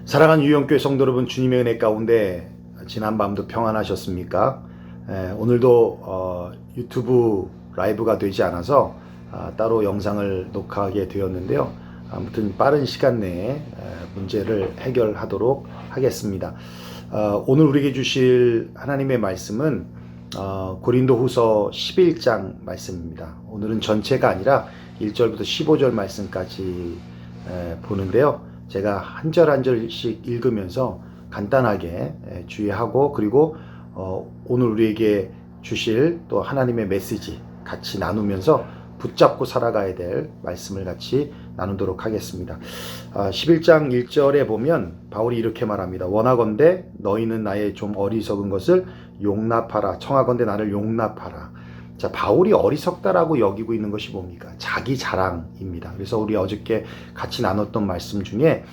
사랑하는 유영교회 성도 여러분, 주님의 은혜 가운데 지난 밤도 평안하셨습니까? 오늘도 유튜브 라이브가 되지 않아서 따로 영상을 녹화하게 되었는데요. 아무튼 빠른 시간 내에 문제를 해결하도록 하겠습니다. 오늘 우리에게 주실 하나님의 말씀은 고린도후서 11장 말씀입니다. 오늘은 전체가 아니라 1절부터 15절 말씀까지 보는데요. 제가 한 절 한 절씩 읽으면서 간단하게 주의하고, 그리고 오늘 우리에게 주실 또 하나님의 메시지 같이 나누면서 붙잡고 살아가야 될 말씀을 같이 나누도록 하겠습니다. 11장 1절에 보면 바울이 이렇게 말합니다. 원하건대 너희는 나의 좀 어리석은 것을 용납하라. 청하건대 나를 용납하라. 자, 바울이 어리석다라고 여기고 있는 것이 뭡니까? 자기 자랑입니다. 그래서 우리 어저께 같이 나눴던 말씀 중에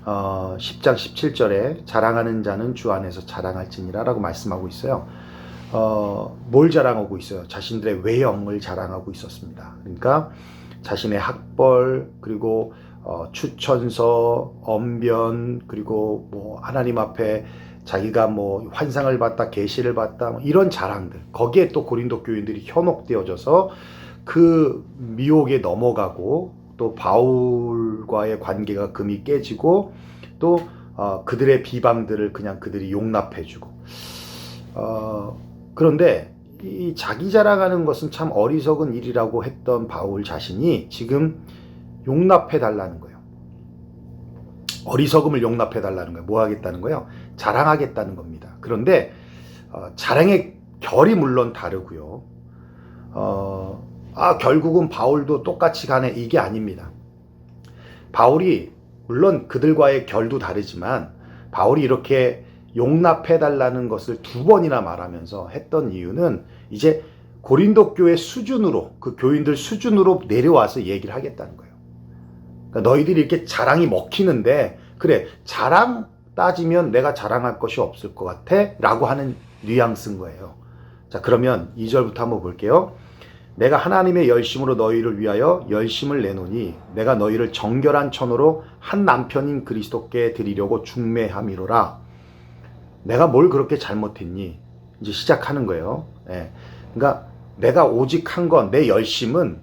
10장 17절에 자랑하는 자는 주 안에서 자랑할지니라 라고 말씀하고 있어요. 뭘 자랑하고 있어요? 자신들의 외형을 자랑하고 있었습니다. 그러니까 자신의 학벌, 그리고 추천서, 언변, 그리고 뭐 하나님 앞에 자기가 뭐 환상을 봤다, 계시를 봤다, 뭐 이런 자랑들. 거기에 또 고린도 교인들이 현혹되어져서 그 미혹에 넘어가고, 또 바울과의 관계가 금이 깨지고, 또 그들의 비방들을 그냥 그들이 용납해주고. 그런데 이 자기 자랑하는 것은 참 어리석은 일이라고 했던 바울 자신이 지금 용납해달라는 거예요. 어리석음을 용납해달라는 거예요. 뭐 하겠다는 거예요? 자랑하겠다는 겁니다. 그런데 자랑의 결이 물론 다르고요. 결국은 바울도 똑같이 가네, 이게 아닙니다. 바울이 물론 그들과의 결도 다르지만 바울이 이렇게 용납해달라는 것을 두 번이나 말하면서 했던 이유는 이제 고린도 교회 수준으로, 그 교인들 수준으로 내려와서 얘기를 하겠다는 거예요. 그러니까 너희들이 이렇게 자랑이 먹히는데, 그래, 자랑 따지면 내가 자랑할 것이 없을 것 같아 라고 하는 뉘앙스인 거예요. 자, 그러면 2절부터 한번 볼게요. 내가 하나님의 열심으로 너희를 위하여 열심을 내노니 내가 너희를 정결한 천으로 한 남편인 그리스도께 드리려고 중매함이로라. 내가 뭘 그렇게 잘못했니? 이제 시작하는 거예요. 그러니까 내가 오직 한 건, 내 열심은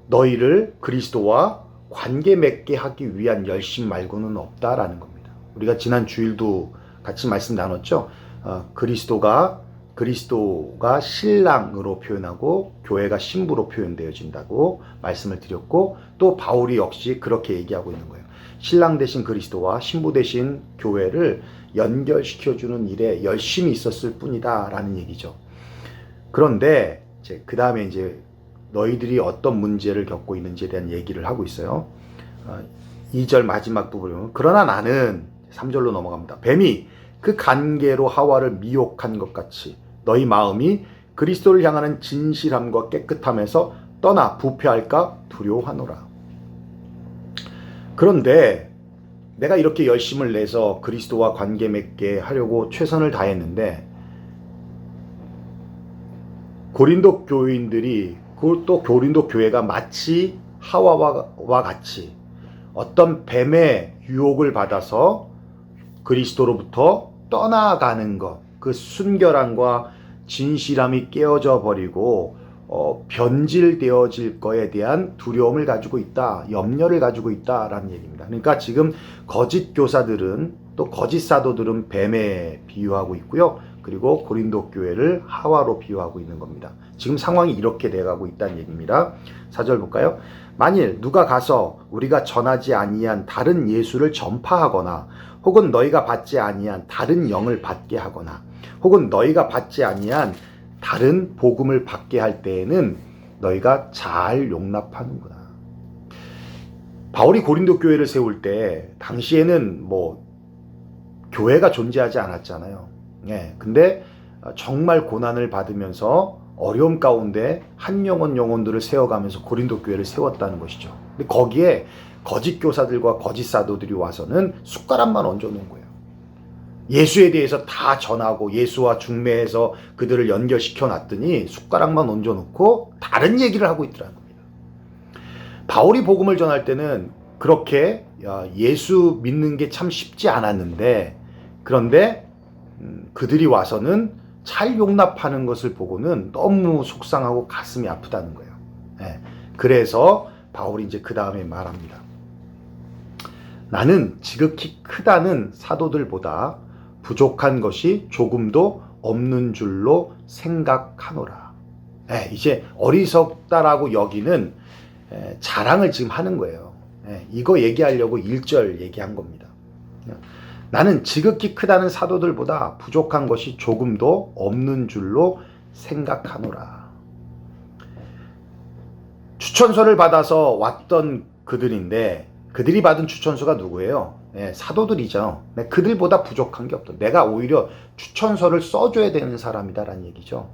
너희를 그리스도와 관계 맺게 하기 위한 열심 말고는 없다라는 겁니다. 우리가 지난 주일도 같이 말씀 나눴죠. 그리스도가 신랑으로 표현하고 교회가 신부로 표현되어진다고 말씀을 드렸고, 또 바울이 역시 그렇게 얘기하고 있는 거예요. 신랑 대신 그리스도와 신부 대신 교회를 연결시켜주는 일에 열심히 있었을 뿐이다 라는 얘기죠. 그런데 그 다음에 이제 너희들이 어떤 문제를 겪고 있는지에 대한 얘기를 하고 있어요. 2절 마지막 부분을 보면, 그러나 나는 3절로 넘어갑니다. 뱀이 그 간계로 하와를 미혹한 것 같이 너희 마음이 그리스도를 향하는 진실함과 깨끗함에서 떠나 부패할까 두려워하노라. 그런데 내가 이렇게 열심을 내서 그리스도와 관계 맺게 하려고 최선을 다했는데, 고린도 교인들이, 또 고린도 교회가 마치 하와와 같이 어떤 뱀의 유혹을 받아서 그리스도로부터 떠나가는 것, 그 순결함과 진실함이 깨어져 버리고 변질되어질 거에 대한 두려움을 가지고 있다, 염려를 가지고 있다라는 얘기입니다. 그러니까 지금 거짓 교사들은, 또 거짓 사도들은 뱀에 비유하고 있고요. 그리고 고린도 교회를 하와로 비유하고 있는 겁니다. 지금 상황이 이렇게 돼가고 있다는 얘기입니다. 4절 볼까요? 만일 누가 가서 우리가 전하지 아니한 다른 예수를 전파하거나, 혹은 너희가 받지 아니한 다른 영을 받게 하거나, 혹은 너희가 받지 아니한 다른 복음을 받게 할 때에는 너희가 잘 용납하는구나. 바울이 고린도 교회를 세울 때 당시에는 뭐 교회가 존재하지 않았잖아요. 근데 정말 고난을 받으면서 어려움 가운데 한 영혼들을 세워가면서 고린도 교회를 세웠다는 것이죠. 근데 거기에 거짓 교사들과 거짓 사도들이 와서는 숟가락만 얹어놓은 거예요. 예수에 대해서 다 전하고 예수와 중매해서 그들을 연결시켜 놨더니 숟가락만 얹어놓고 다른 얘기를 하고 있더라는 겁니다. 바울이 복음을 전할 때는 그렇게 예수 믿는 게 참 쉽지 않았는데, 그런데 그들이 와서는 잘 용납하는 것을 보고는 너무 속상하고 가슴이 아프다는 거예요. 예. 그래서 바울이 이제 그 다음에 말합니다. 나는 지극히 크다는 사도들보다 부족한 것이 조금도 없는 줄로 생각하노라. 예, 이제 어리석다라고 여기는 자랑을 지금 하는 거예요. 예, 이거 얘기하려고 1절 얘기한 겁니다. 나는 지극히 크다는 사도들보다 부족한 것이 조금도 없는 줄로 생각하노라. 추천서를 받아서 왔던 그들인데, 그들이 받은 추천서가 누구예요? 사도들이죠. 그들보다 부족한 게 없다. 내가 오히려 추천서를 써줘야 되는 사람이다라는 얘기죠.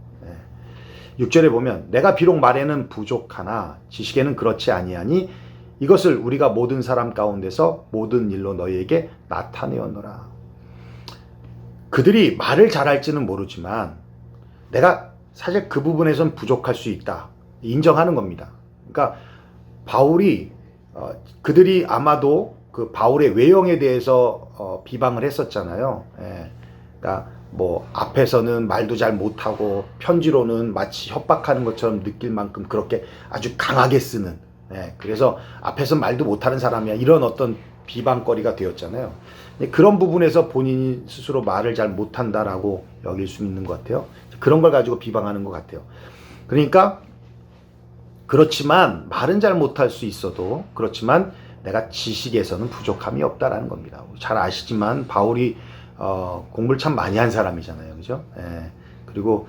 6절에 보면 내가 비록 말에는 부족하나 지식에는 그렇지 아니하니 이것을 우리가 모든 사람 가운데서 모든 일로 너희에게 나타내었노라. 그들이 말을 잘할지는 모르지만 내가 사실 그 부분에선 부족할 수 있다. 인정하는 겁니다. 그러니까 바울이 그들이 아마도 그 바울의 외형에 대해서 비방을 했었잖아요. 그러니까 뭐 앞에서는 말도 잘 못하고 편지로는 마치 협박하는 것처럼 느낄 만큼 그렇게 아주 강하게 쓰는, 그래서 앞에서 말도 못하는 사람이야, 이런 어떤 비방거리가 되었잖아요. 그런 부분에서 본인이 스스로 말을 잘 못한다라고 여길 수 있는 것 같아요. 그런 걸 가지고 비방하는 것 같아요. 그러니까 그렇지만 말은 잘 못할 수 있어도, 그렇지만 내가 지식에서는 부족함이 없다라는 겁니다. 잘 아시지만 바울이 공부를 참 많이 한 사람이잖아요, 그죠? 그리고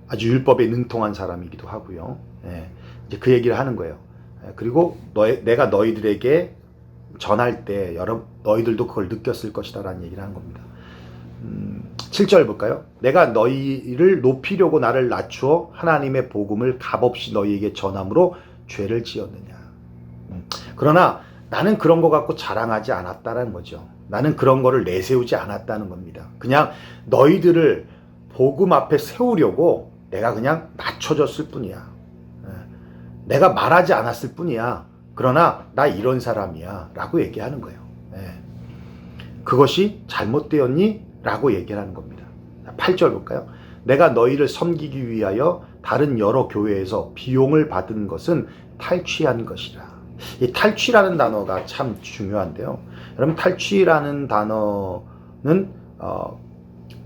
아주 율법에 능통한 사람이기도 하고요. 이제 그 얘기를 하는 거예요. 그리고 내가 너희들에게 전할 때 너희들도 그걸 느꼈을 것이다라는 얘기를 하는 겁니다. 7절 볼까요? 내가 너희를 높이려고 나를 낮추어 하나님의 복음을 값없이 너희에게 전함으로 죄를 지었느냐. 그러나 나는 그런 거 갖고 자랑하지 않았다는 거죠. 나는 그런 거를 내세우지 않았다는 겁니다. 그냥 너희들을 복음 앞에 세우려고 내가 그냥 낮춰졌을 뿐이야. 내가 말하지 않았을 뿐이야. 그러나 나 이런 사람이야 라고 얘기하는 거예요. 그것이 잘못되었니? 라고 얘기하는 겁니다. 8절 볼까요? 내가 너희를 섬기기 위하여 다른 여러 교회에서 비용을 받은 것은 탈취한 것이라. 이 탈취라는 단어가 참 중요한데요. 여러분, 탈취라는 단어는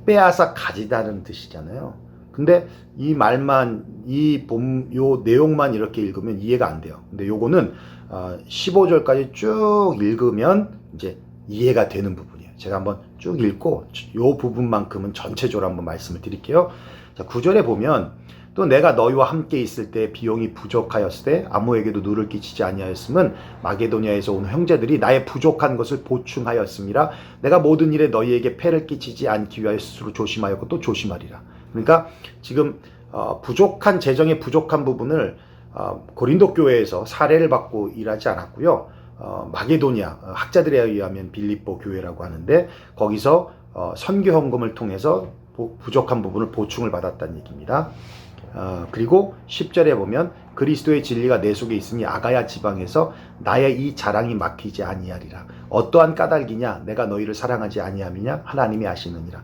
빼앗아 가지다는 뜻이잖아요. 근데 이 말만, 요 내용만 이렇게 읽으면 이해가 안 돼요. 근데 요거는 15절까지 쭉 읽으면 이제 이해가 되는 부분이에요. 제가 한번 쭉 읽고 요 부분만큼은 전체적으로 한번 말씀을 드릴게요. 자, 9절에 보면 또 내가 너희와 함께 있을 때 비용이 부족하였을 때 아무에게도 누를 끼치지 아니하였음은 마게도냐에서 온 형제들이 나의 부족한 것을 보충하였음이라. 내가 모든 일에 너희에게 폐를 끼치지 않기 위하여 스스로 조심하였고 또 조심하리라. 그러니까 지금 부족한 재정의 부족한 부분을 고린도 교회에서 사례를 받고 일하지 않았고요. 마게도냐, 학자들에 의하면 빌립보 교회라고 하는데 거기서 선교 헌금을 통해서 부족한 부분을 보충을 받았다는 얘기입니다. 그리고 10절에 보면 그리스도의 진리가 내 속에 있으니 아가야 지방에서 나의 이 자랑이 막히지 아니하리라. 어떠한 까닭이냐? 내가 너희를 사랑하지 아니함이냐? 하나님이 아시느니라.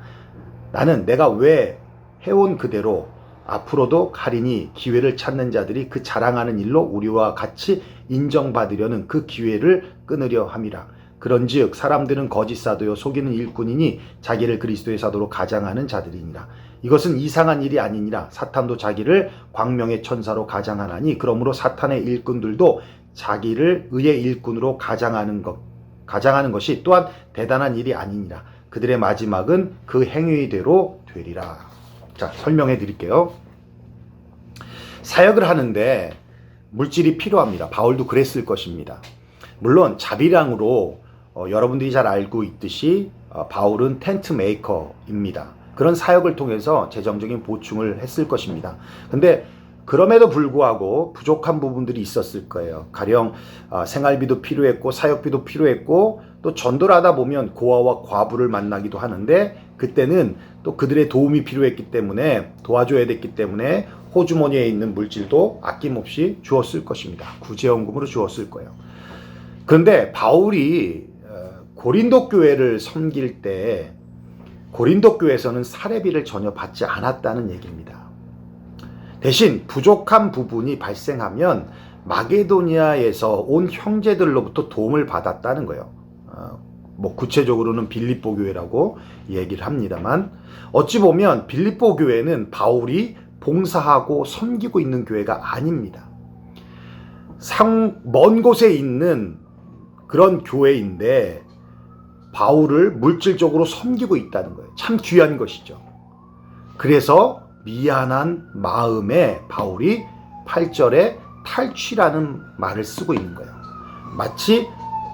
나는 내가 왜 해온 그대로 앞으로도 가리니 기회를 찾는 자들이 그 자랑하는 일로 우리와 같이 인정받으려는 그 기회를 끊으려 함이라. 그런즉 사람들은 거짓 사도요 속이는 일꾼이니 자기를 그리스도의 사도로 가장하는 자들이니라. 이것은 이상한 일이 아니니라. 사탄도 자기를 광명의 천사로 가장하나니 그러므로 사탄의 일꾼들도 자기를 의의 일꾼으로 가장하는 것이 또한 대단한 일이 아니니라. 그들의 마지막은 그 행위대로 되리라. 자, 설명해 드릴게요. 사역을 하는데 물질이 필요합니다. 바울도 그랬을 것입니다. 물론 자비량으로 여러분들이 잘 알고 있듯이 바울은 텐트 메이커입니다. 그런 사역을 통해서 재정적인 보충을 했을 것입니다. 근데 그럼에도 불구하고 부족한 부분들이 있었을 거예요. 가령 생활비도 필요했고 사역비도 필요했고 또 전도를 하다 보면 고아와 과부를 만나기도 하는데 그때는 또 그들의 도움이 필요했기 때문에 도와줘야 됐기 때문에 호주머니에 있는 물질도 아낌없이 주었을 것입니다. 구제연금으로 주었을 거예요. 그런데 바울이 고린도 교회를 섬길 때 고린도 교회에서는 사례비를 전혀 받지 않았다는 얘기입니다. 대신 부족한 부분이 발생하면 마게도니아에서 온 형제들로부터 도움을 받았다는 거예요. 뭐 구체적으로는 빌립보 교회라고 얘기를 합니다만 어찌 보면 빌립보 교회는 바울이 봉사하고 섬기고 있는 교회가 아닙니다. 먼 곳에 있는 그런 교회인데 바울을 물질적으로 섬기고 있다는 거예요. 참 귀한 것이죠. 그래서 미안한 마음에 바울이 8절에 탈취라는 말을 쓰고 있는 거예요. 마치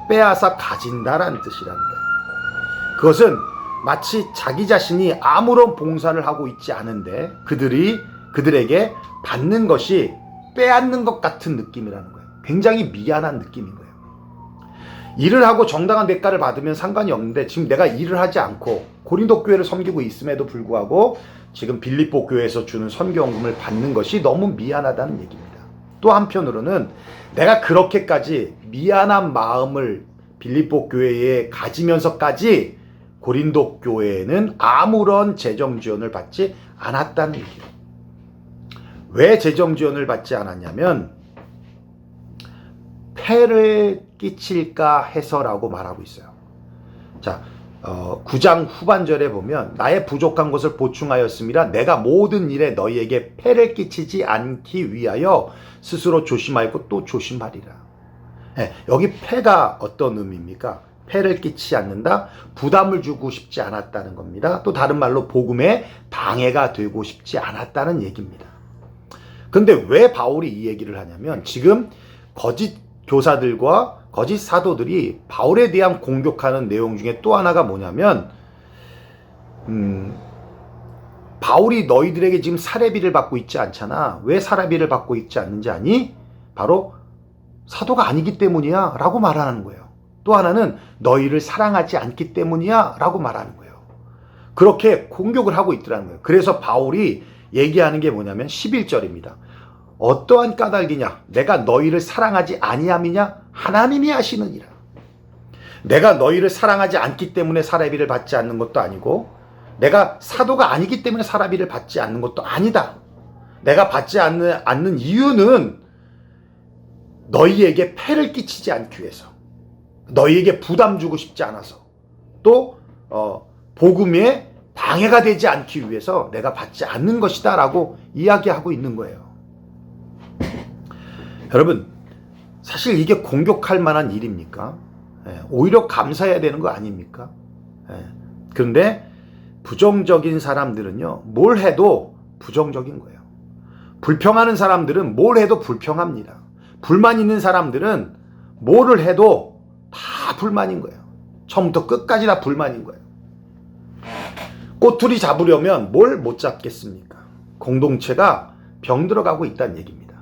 빼앗아 가진다라는 뜻이라는 거예요. 그것은 마치 자기 자신이 아무런 봉사를 하고 있지 않은데 그들에게 받는 것이 빼앗는 것 같은 느낌이라는 거예요. 굉장히 미안한 느낌인 거예요. 일을 하고 정당한 대가를 받으면 상관이 없는데 지금 내가 일을 하지 않고 고린도 교회를 섬기고 있음에도 불구하고 지금 빌립보 교회에서 주는 선교원금을 받는 것이 너무 미안하다는 얘기입니다. 또 한편으로는 내가 그렇게까지 미안한 마음을 빌립보 교회에 가지면서까지 고린도 교회에는 아무런 재정 지원을 받지 않았다는 얘기예요. 왜 재정 지원을 받지 않았냐면 폐를 끼칠까 해서라고 말하고 있어요. 자, 9장 후반절에 보면 나의 부족한 것을 보충하였음이라 내가 모든 일에 너희에게 폐를 끼치지 않기 위하여 스스로 조심하였고 또 조심하리라. 네, 여기 폐가 어떤 의미입니까? 폐를 끼치지 않는다, 부담을 주고 싶지 않았다는 겁니다. 또 다른 말로 복음에 방해가 되고 싶지 않았다는 얘기입니다. 근데 왜 바울이 이 얘기를 하냐면 지금 거짓 교사들과 거짓 사도들이 바울에 대한 공격하는 내용 중에 또 하나가 뭐냐면 바울이 너희들에게 지금 사례비를 받고 있지 않잖아. 왜 사례비를 받고 있지 않는지 아니? 바로 사도가 아니기 때문이야 라고 말하는 거예요. 또 하나는 너희를 사랑하지 않기 때문이야 라고 말하는 거예요. 그렇게 공격을 하고 있더라는 거예요. 그래서 바울이 얘기하는 게 뭐냐면 11절입니다. 어떠한 까닭이냐? 내가 너희를 사랑하지 아니함이냐? 하나님이 아시느니라. 내가 너희를 사랑하지 않기 때문에 사례비를 받지 않는 것도 아니고 내가 사도가 아니기 때문에 사례비를 받지 않는 것도 아니다. 내가 받지 않는 이유는 너희에게 폐를 끼치지 않기 위해서, 너희에게 부담 주고 싶지 않아서, 또 복음에 방해가 되지 않기 위해서 내가 받지 않는 것이다 라고 이야기하고 있는 거예요. 여러분, 사실 이게 공격할 만한 일입니까? 오히려 감사해야 되는 거 아닙니까? 그런데 부정적인 사람들은요, 뭘 해도 부정적인 거예요. 불평하는 사람들은 뭘 해도 불평합니다. 불만 있는 사람들은 뭐를 해도 다 불만인 거예요. 처음부터 끝까지 다 불만인 거예요. 꼬투리 잡으려면 뭘 못 잡겠습니까? 공동체가 병들어가고 있다는 얘기입니다.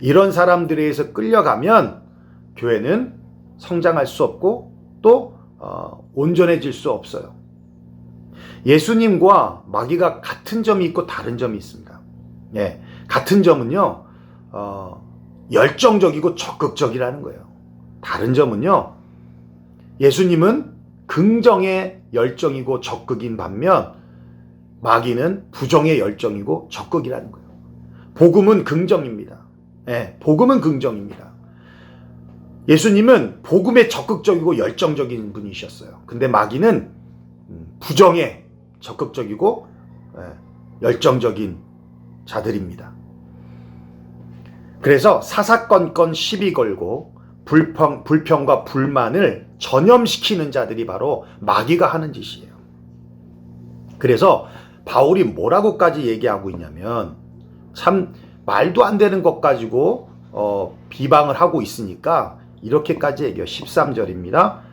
이런 사람들에 의해서 끌려가면 교회는 성장할 수 없고 또 온전해질 수 없어요. 예수님과 마귀가 같은 점이 있고 다른 점이 있습니다. 예, 같은 점은요, 열정적이고 적극적이라는 거예요. 다른 점은요, 예수님은 긍정의 열정이고 적극인 반면 마귀는 부정의 열정이고 적극이라는 거예요. 복음은 긍정입니다. 예, 복음은 긍정입니다. 예수님은 복음에 적극적이고 열정적인 분이셨어요. 근데 마귀는 부정에 적극적이고 열정적인 자들입니다. 그래서 사사건건 시비 걸고 불평과 불만을 전염시키는 자들이 바로 마귀가 하는 짓이에요. 그래서 바울이 뭐라고까지 얘기하고 있냐면 참 말도 안 되는 것 가지고 비방을 하고 있으니까 이렇게까지 얘기해요. 13절입니다.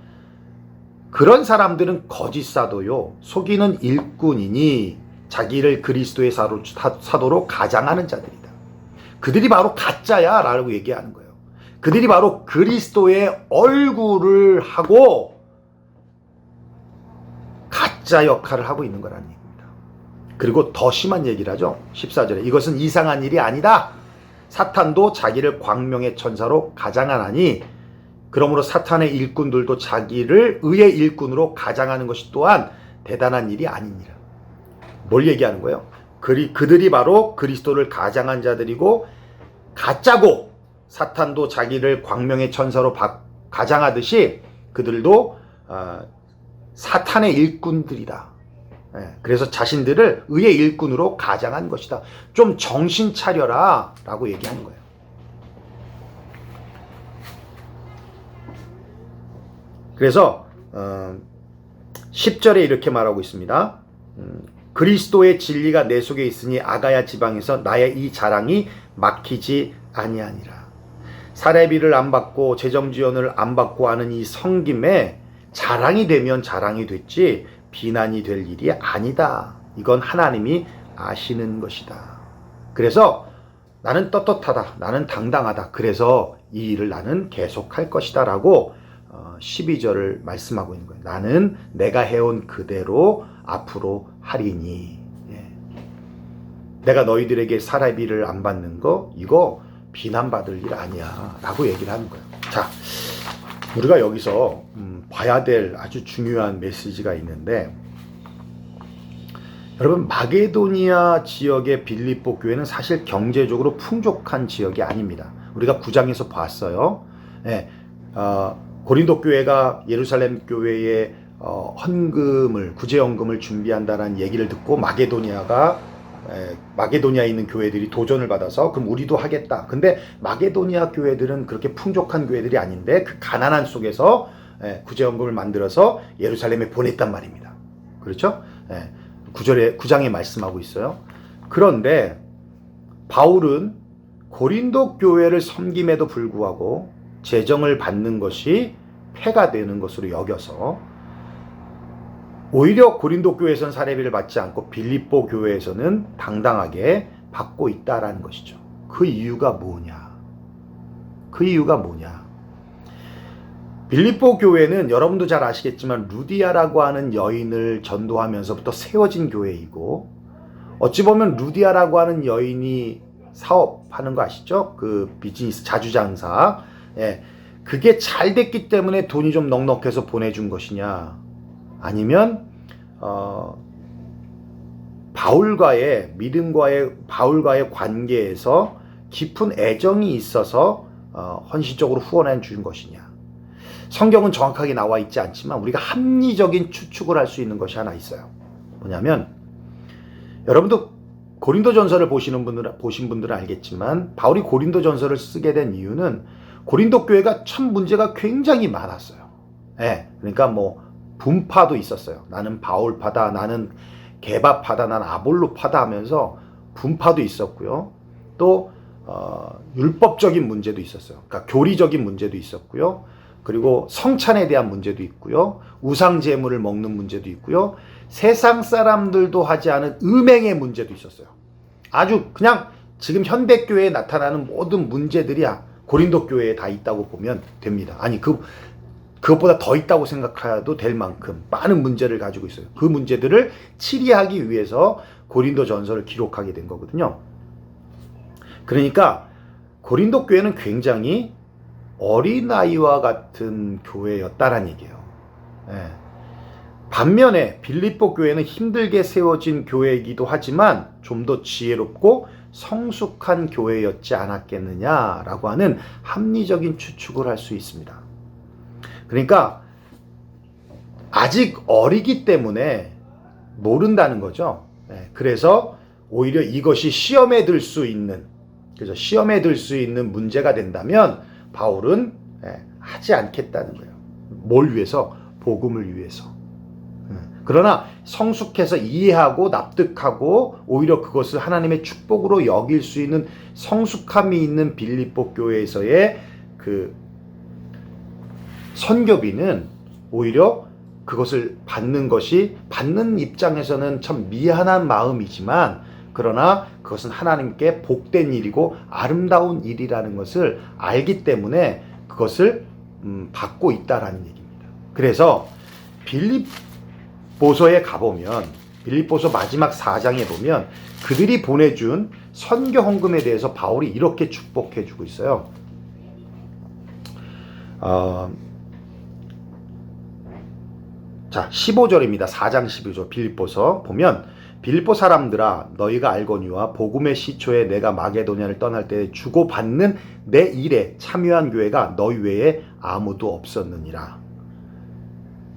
그런 사람들은 거짓 사도요, 속이는 일꾼이니 자기를 그리스도의 사도로 가장하는 자들이다. 그들이 바로 가짜야 라고 얘기하는 거예요. 그들이 바로 그리스도의 얼굴을 하고 가짜 역할을 하고 있는 거라는 얘기입니다. 그리고 더 심한 얘기를 하죠. 14절에 이것은 이상한 일이 아니다. 사탄도 자기를 광명의 천사로 가장하나니 그러므로 사탄의 일꾼들도 자기를 의의 일꾼으로 가장하는 것이 또한 대단한 일이 아니니라. 뭘 얘기하는 거예요? 그들이 바로 그리스도를 가장한 자들이고 가짜고, 사탄도 자기를 광명의 천사로 가장하듯이 그들도 사탄의 일꾼들이다. 그래서 자신들을 의의 일꾼으로 가장한 것이다. 좀 정신 차려라 라고 얘기하는 거예요. 그래서 10절에 이렇게 말하고 있습니다. 그리스도의 진리가 내 속에 있으니 아가야 지방에서 나의 이 자랑이 막히지 아니하니라. 사례비를 안 받고 재정지원을 안 받고 하는 이 섬김에 자랑이 되면 자랑이 됐지 비난이 될 일이 아니다. 이건 하나님이 아시는 것이다. 그래서 나는 떳떳하다. 나는 당당하다. 그래서 이 일을 나는 계속할 것이다 라고 12절을 말씀하고 있는 거예요. 나는 내가 해온 그대로 앞으로 하리니. 내가 너희들에게 사례비를 안 받는 거 이거 비난받을 일 아니야 라고 얘기를 하는 거예요. 자, 우리가 여기서 봐야 될 아주 중요한 메시지가 있는데, 여러분, 마게도니아 지역의 빌립보 교회는 사실 경제적으로 풍족한 지역이 아닙니다. 우리가 9장에서 봤어요. 고린도 교회가 예루살렘 교회에 헌금을, 구제헌금을 준비한다는 얘기를 듣고 마게도니아에 있는 교회들이 도전을 받아서 그럼 우리도 하겠다. 근데 마게도니아 교회들은 그렇게 풍족한 교회들이 아닌데 그 가난한 속에서 구제헌금을 만들어서 예루살렘에 보냈단 말입니다. 그렇죠? 9장에 말씀하고 있어요. 그런데 바울은 고린도 교회를 섬김에도 불구하고 재정을 받는 것이 폐가 되는 것으로 여겨서 오히려 고린도 교회에서는 사례비를 받지 않고 빌립보 교회에서는 당당하게 받고 있다라는 것이죠. 그 이유가 뭐냐? 빌립보 교회는 여러분도 잘 아시겠지만 루디아라고 하는 여인을 전도하면서부터 세워진 교회이고, 어찌 보면 루디아라고 하는 여인이 사업하는 거 아시죠? 그 비즈니스 자주장사. 그게 잘 됐기 때문에 돈이 좀 넉넉해서 보내준 것이냐, 아니면 바울과의 관계에서 깊은 애정이 있어서 헌신적으로 후원해 준 것이냐. 성경은 정확하게 나와 있지 않지만 우리가 합리적인 추측을 할 수 있는 것이 하나 있어요. 뭐냐면, 여러분도 고린도전서를 보신 분들은 알겠지만 바울이 고린도전서를 쓰게 된 이유는 고린도 교회가 참 문제가 굉장히 많았어요. 그러니까 뭐 분파도 있었어요. 나는 바울파다, 나는 게바파다, 나는 아볼로파다 하면서 분파도 있었고요. 또 율법적인 문제도 있었어요. 그러니까 교리적인 문제도 있었고요. 그리고 성찬에 대한 문제도 있고요. 우상 제물을 먹는 문제도 있고요. 세상 사람들도 하지 않은 음행의 문제도 있었어요. 아주 그냥 지금 현대교회에 나타나는 모든 문제들이야 고린도 교회에 다 있다고 보면 됩니다. 아니, 그것보다 더 있다고 생각해도 될 만큼 많은 문제를 가지고 있어요. 그 문제들을 치리하기 위해서 고린도 전서를 기록하게 된 거거든요. 그러니까 고린도 교회는 굉장히 어린아이와 같은 교회였다라는 얘기예요. 반면에 빌립보 교회는 힘들게 세워진 교회이기도 하지만 좀 더 지혜롭고 성숙한 교회였지 않았겠느냐라고 하는 합리적인 추측을 할 수 있습니다. 그러니까 아직 어리기 때문에 모른다는 거죠. 그래서 오히려 이것이 시험에 들 수 있는 문제가 된다면 바울은 하지 않겠다는 거예요. 뭘 위해서? 복음을 위해서. 그러나 성숙해서 이해하고 납득하고 오히려 그것을 하나님의 축복으로 여길 수 있는 성숙함이 있는 빌립보 교회에서의 그 선교비는 오히려 그것을 받는 입장에서는 참 미안한 마음이지만 그러나 그것은 하나님께 복된 일이고 아름다운 일이라는 것을 알기 때문에 그것을 받고 있다라는 얘기입니다. 그래서 빌립보서에 가보면, 빌립보서 마지막 4장에 보면 그들이 보내준 선교 헌금에 대해서 바울이 이렇게 축복해 주고 있어요. 자, 15절입니다. 4장 12절 빌립보서 보면, 빌립보 사람들아 너희가 알거니와 복음의 시초에 내가 마게도냐를 떠날 때 주고받는 내 일에 참여한 교회가 너희 외에 아무도 없었느니라.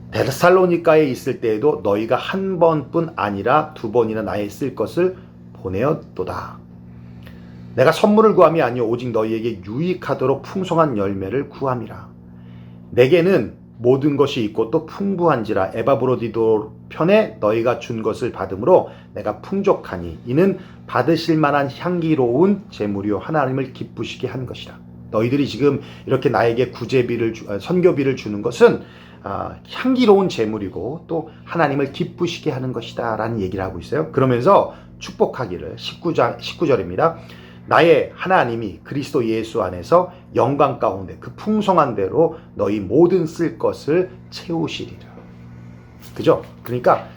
데살로니가에 있을 때에도 너희가 한 번뿐 아니라 두 번이나 나의 쓸 것을 보내었도다. 내가 선물을 구함이 아니요 오직 너희에게 유익하도록 풍성한 열매를 구함이라. 내게는 모든 것이 있고 또 풍부한지라. 에바브로디도 편에 너희가 준 것을 받음으로 내가 풍족하니 이는 받으실 만한 향기로운 제물이요 하나님을 기쁘시게 한 것이라. 너희들이 지금 이렇게 나에게 구제비를 선교비를 주는 것은 향기로운 제물이고 또 하나님을 기쁘시게 하는 것이다 라는 얘기를 하고 있어요. 그러면서 축복하기를 19절입니다. 나의 하나님이 그리스도 예수 안에서 영광 가운데 그 풍성한 대로 너희 모든 쓸 것을 채우시리라. 그죠? 그러니까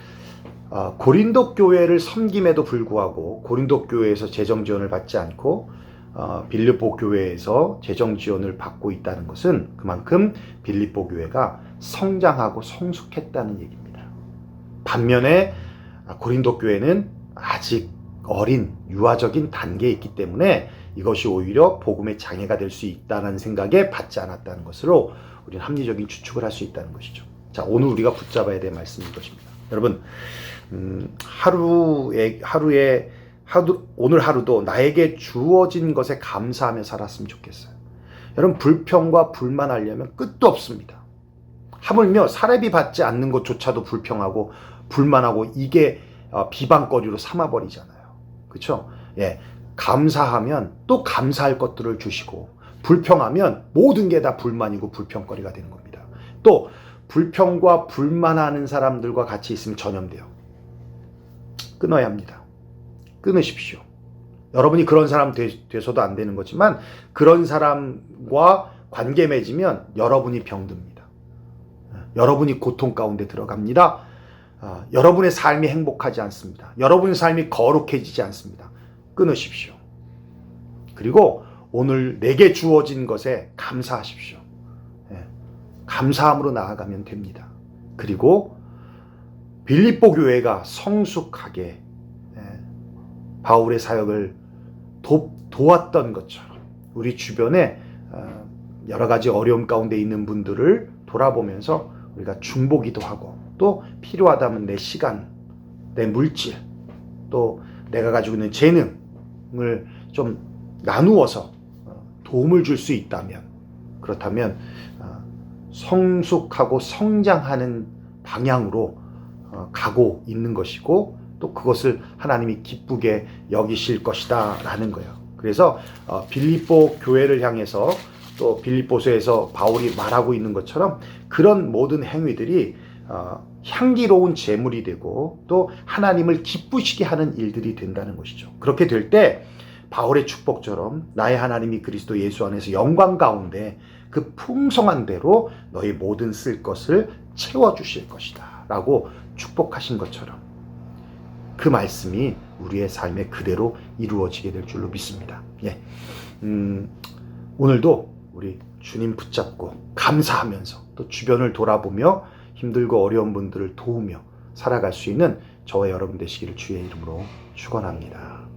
고린도 교회를 섬김에도 불구하고 고린도 교회에서 재정 지원을 받지 않고 빌립보 교회에서 재정 지원을 받고 있다는 것은 그만큼 빌립보 교회가 성장하고 성숙했다는 얘기입니다. 반면에 고린도 교회는 아직 어린 유아적인 단계에 있기 때문에 이것이 오히려 복음의 장애가 될 수 있다는 생각에 받지 않았다는 것으로 우리는 합리적인 추측을 할 수 있다는 것이죠. 자, 오늘 우리가 붙잡아야 될 말씀인 것입니다. 여러분, 오늘 하루도 나에게 주어진 것에 감사하며 살았으면 좋겠어요. 여러분, 불평과 불만하려면 끝도 없습니다. 하물며 사례비 받지 않는 것조차도 불평하고 불만하고 이게 비방거리로 삼아버리잖아요. 그렇죠? 예, 감사하면 또 감사할 것들을 주시고 불평하면 모든 게 다 불만이고 불평거리가 되는 겁니다. 또 불평과 불만하는 사람들과 같이 있으면 전염돼요. 끊어야 합니다. 끊으십시오. 여러분이 그런 사람 돼서도 안 되는 거지만 그런 사람과 관계 맺으면 여러분이 병듭니다. 여러분이 고통 가운데 들어갑니다. 여러분의 삶이 행복하지 않습니다. 여러분의 삶이 거룩해지지 않습니다. 끊으십시오. 그리고 오늘 내게 주어진 것에 감사하십시오. 감사함으로 나아가면 됩니다. 그리고 빌립보 교회가 성숙하게 바울의 사역을 도왔던 것처럼 우리 주변에 여러 가지 어려움 가운데 있는 분들을 돌아보면서 우리가 중보기도 하고 또 필요하다면 내 시간, 내 물질, 또 내가 가지고 있는 재능을 좀 나누어서 도움을 줄 수 있다면, 그렇다면 성숙하고 성장하는 방향으로 가고 있는 것이고 또 그것을 하나님이 기쁘게 여기실 것이다 라는 거예요. 그래서 빌립보 교회를 향해서 또 빌립보서에서 바울이 말하고 있는 것처럼 그런 모든 행위들이 향기로운 제물이 되고 또 하나님을 기쁘시게 하는 일들이 된다는 것이죠. 그렇게 될 때 바울의 축복처럼 나의 하나님이 그리스도 예수 안에서 영광 가운데 그 풍성한 대로 너희 모든 쓸 것을 채워주실 것이다 라고 축복하신 것처럼 그 말씀이 우리의 삶에 그대로 이루어지게 될 줄로 믿습니다. 예. 오늘도 우리 주님 붙잡고 감사하면서 또 주변을 돌아보며 힘들고 어려운 분들을 도우며 살아갈 수 있는 저와 여러분 되시기를 주의 이름으로 축원합니다.